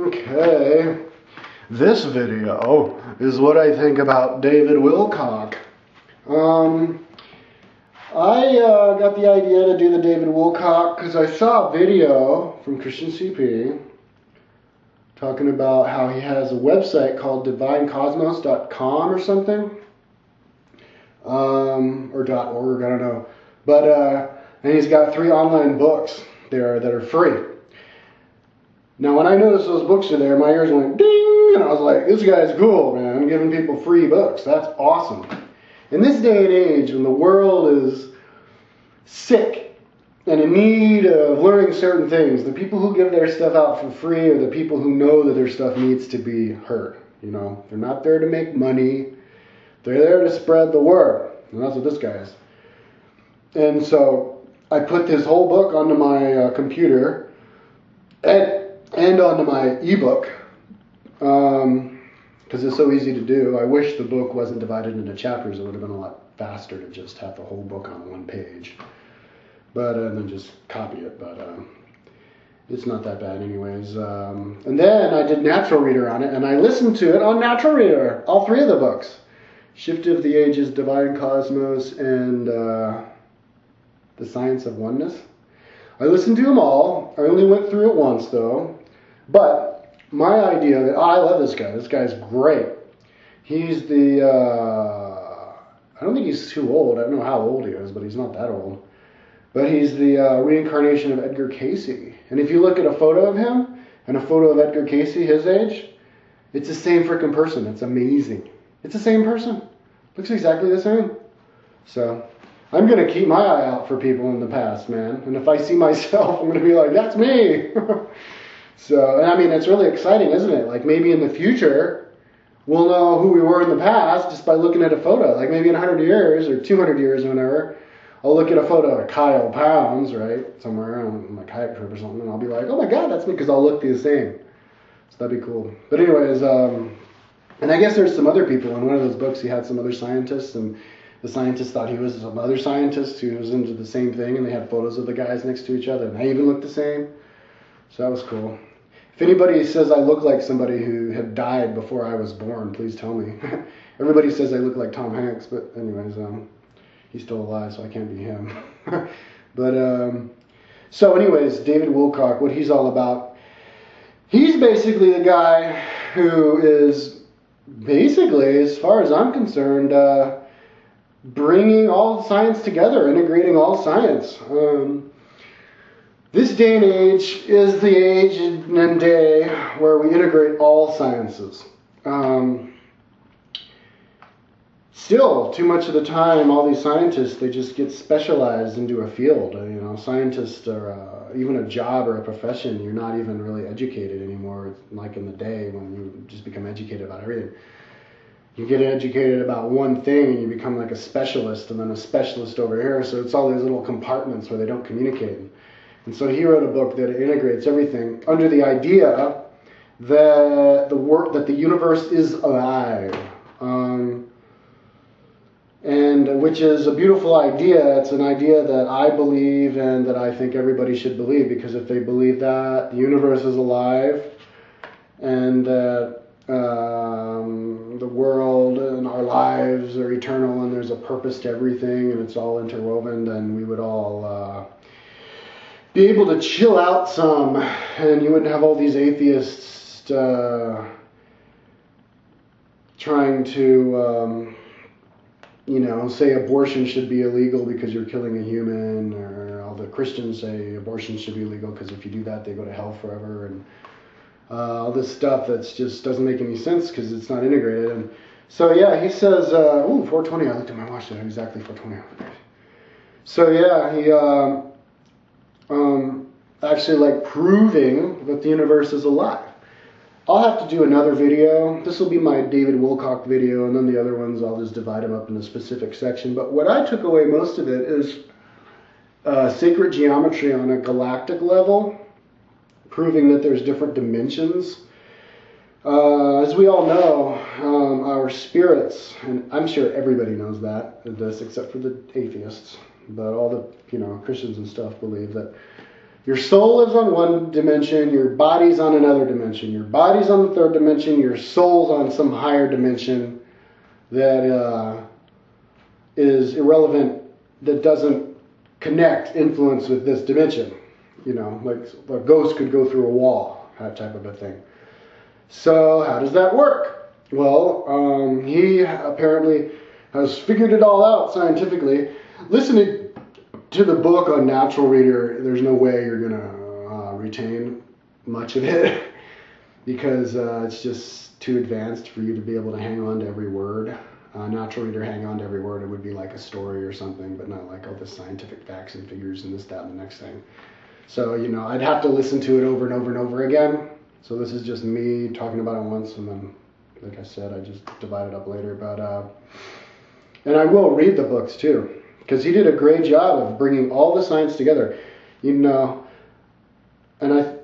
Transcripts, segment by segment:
Okay, this video is what I think about David Wilcock. I got the idea to do the David Wilcock because I saw a video from Christian CP talking about how he has a website called divinecosmos.com or something, or .org, I don't know. But and he's got 3 online books there that are free. Now, when I noticed those books are there, my ears went ding, and I was like, this guy's cool, man, giving people free books. That's awesome. In this day and age, when the world is sick and in need of learning certain things, the people who give their stuff out for free are the people who know that their stuff needs to be heard. You know, they're not there to make money. They're there to spread the word. And that's what this guy is. And so I put this whole book onto my computer and onto my ebook, because it's so easy to do. I wish the book wasn't divided into chapters. It would have been a lot faster to just have the whole book on one page, but and then just copy it. But it's not that bad anyways. And then I did Natural Reader on it, and I listened to it on Natural Reader, all 3 of the books. Shift of the Ages, Divine Cosmos, and The Science of Oneness. I listened to them all. I only went through it once, though. But my idea that I love this guy. This guy's great. He's the I don't think he's too old. I don't know how old he is, but he's not that old. But he's the reincarnation of Edgar Cayce. And if you look at a photo of him and a photo of Edgar Cayce, his age, it's the same freaking person. It's amazing. It's the same person. Looks exactly the same. So I'm going to keep my eye out for people in the past, man. And if I see myself, I'm going to be like, that's me. So, and I mean, it's really exciting, isn't it? Like maybe in the future, we'll know who we were in the past just by looking at a photo. Like maybe in 100 years or 200 years or whatever, I'll look at a photo of Kyle Pounds, right, somewhere on my kayak trip or something, and I'll be like, oh my God, that's me, because I'll look the same. So that'd be cool. But anyways, and I guess there's some other people. In one of those books, he had some other scientists, and the scientist thought he was some other scientist who was into the same thing, and they had photos of the guys next to each other, and they even looked the same. So that was cool. If anybody says I look like somebody who had died before I was born, please tell me. Everybody says I look like Tom Hanks, but anyways, he's still alive, so I can't be him. But, so anyways, David Wilcock, what he's all about, he's basically the guy who is basically, as far as I'm concerned, bringing all science together, integrating all science. This day and age is the age and day where we integrate all sciences. Still, too much of the time, all these scientists, they just get specialized into a field. You know, scientists are even a job or a profession. You're not even really educated anymore, like in the day when you just become educated about everything. You get educated about one thing and you become like a specialist, and then a specialist over here. So it's all these little compartments where they don't communicate. And so he wrote a book that integrates everything under the idea that the universe is alive, and which is a beautiful idea. It's an idea that I believe and that I think everybody should believe, because if they believe that the universe is alive and that the world and our lives are eternal and there's a purpose to everything and it's all interwoven, then we would all be able to chill out some, and you wouldn't have all these atheists trying to, you know, say abortion should be illegal because you're killing a human, or all the Christians say abortion should be illegal because if you do that, they go to hell forever, and all this stuff that just doesn't make any sense because it's not integrated. And so, yeah, he says, 4:20, I looked at my watch, there, exactly 4:20. So, yeah, he actually like proving that the universe is alive. I'll have to do another video. This will be my David Wilcock video, and then the other ones I'll just divide them up in a specific section. But what I took away most of it is sacred geometry on a galactic level, proving that there's different dimensions. As we all know, our spirits, and I'm sure everybody knows this except for the atheists, but all the Christians and stuff believe that Your soul is on one dimension, your body's on another dimension. Your body's on the third dimension, your soul's on some higher dimension that is irrelevant, that doesn't connect, influence with this dimension. You know, like a ghost could go through a wall, that type of a thing. So how does that work? Well, he apparently has figured it all out scientifically. Listening to the book on Natural Reader, there's no way you're going to retain much of it because it's just too advanced for you to be able to hang on to every word. Natural Reader, hang on to every word, it would be like a story or something, but not like all the scientific facts and figures and this, that, and the next thing. So, you know, I'd have to listen to it over and over and over again. So this is just me talking about it once, and then, like I said, I just divide it up later. But and I will read the books too, because he did a great job of bringing all the science together. You know, and I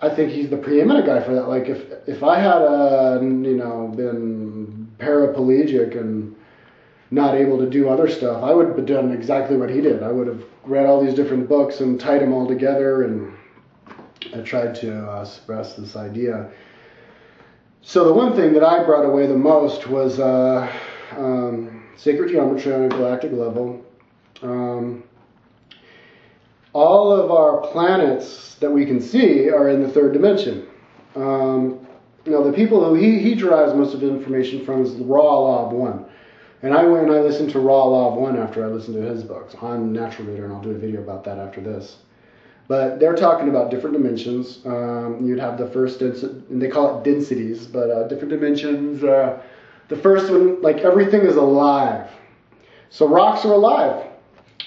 think he's the preeminent guy for that. Like if I had been paraplegic and not able to do other stuff, I would have done exactly what he did. I would have read all these different books and tied them all together, and I tried to express this idea. So the one thing that I brought away the most was sacred geometry on a galactic level. All of our planets that we can see are in the third dimension. Now the people who he derives most of the information from is the raw law of one. And I went and I listened to Raw Law of One after I listened to his books on Natural Reader, and I'll do a video about that after this. But they're talking about different dimensions. You'd have the first, and they call it densities, but different dimensions. The first one, like everything is alive. So rocks are alive,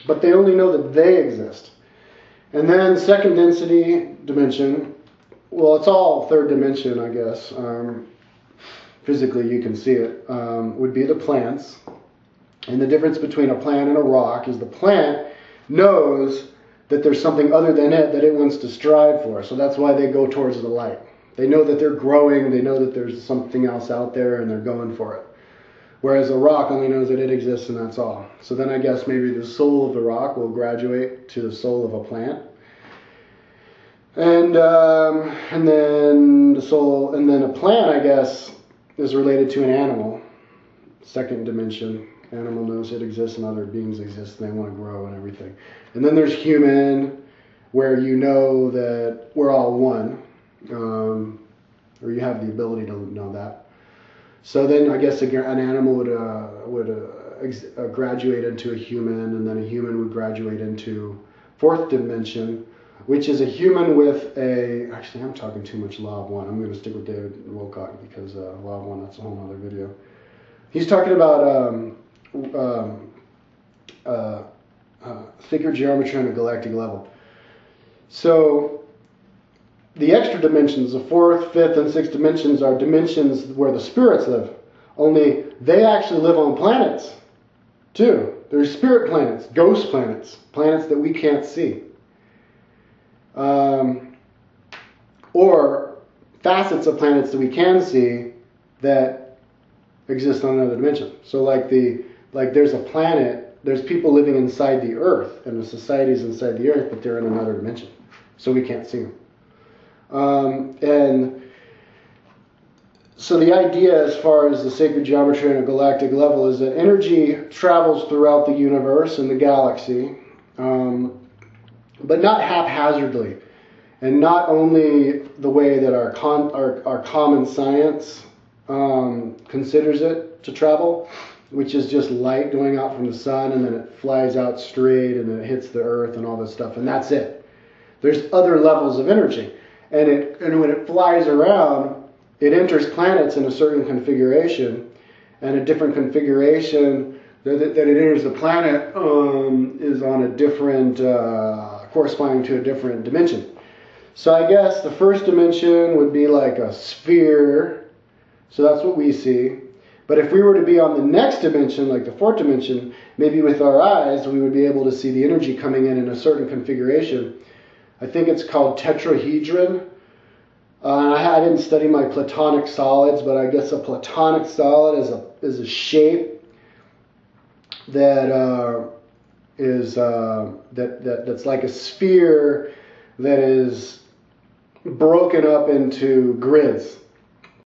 but they only know that they exist. And then second density dimension, well, it's all third dimension, I guess. Physically, you can see it, would be the plants. And the difference between a plant and a rock is the plant knows that there's something other than it that it wants to strive for. So that's why they go towards the light. They know that they're growing, they know that there's something else out there, and they're going for it. Whereas a rock only knows that it exists, and that's all. So then I guess maybe the soul of the rock will graduate to the soul of a plant. And then the soul, and then a plant, I guess, is related to an animal, second dimension. Animal knows it exists and other beings exist and they want to grow and everything. And then there's human, where you know that we're all one, or you have the ability to know that. So then I guess an animal would graduate into a human, and then a human would graduate into fourth dimension, which is a human with a... Actually, I'm talking too much Law of One. I'm going to stick with David Wilcock because Law of One, that's a whole other video. He's talking about sacred geometry on a galactic level. So the extra dimensions, the fourth, fifth, and sixth dimensions, are dimensions where the spirits live. Only they actually live on planets, too. There's spirit planets, ghost planets, planets that we can't see. Or facets of planets that we can see that exist on another dimension. So like there's a planet, there's people living inside the Earth, and the societies inside the Earth, but they're in another dimension. So we can't see them. And so the idea as far as the sacred geometry on a galactic level is that energy travels throughout the universe and the galaxy, but not haphazardly. And not only the way that our common science considers it to travel, which is just light going out from the sun, and then it flies out straight, and then it hits the earth and all this stuff, and that's it. There's other levels of energy. And when it flies around, it enters planets in a certain configuration, and a different configuration that it enters the planet is on a different, corresponding to a different dimension. So I guess the first dimension would be like a sphere, so that's what we see. But if we were to be on the next dimension, like the fourth dimension, maybe with our eyes, we would be able to see the energy coming in a certain configuration. I think it's called tetrahedron. I didn't study my platonic solids, but I guess a platonic solid is a shape that is that's like a sphere that is broken up into grids.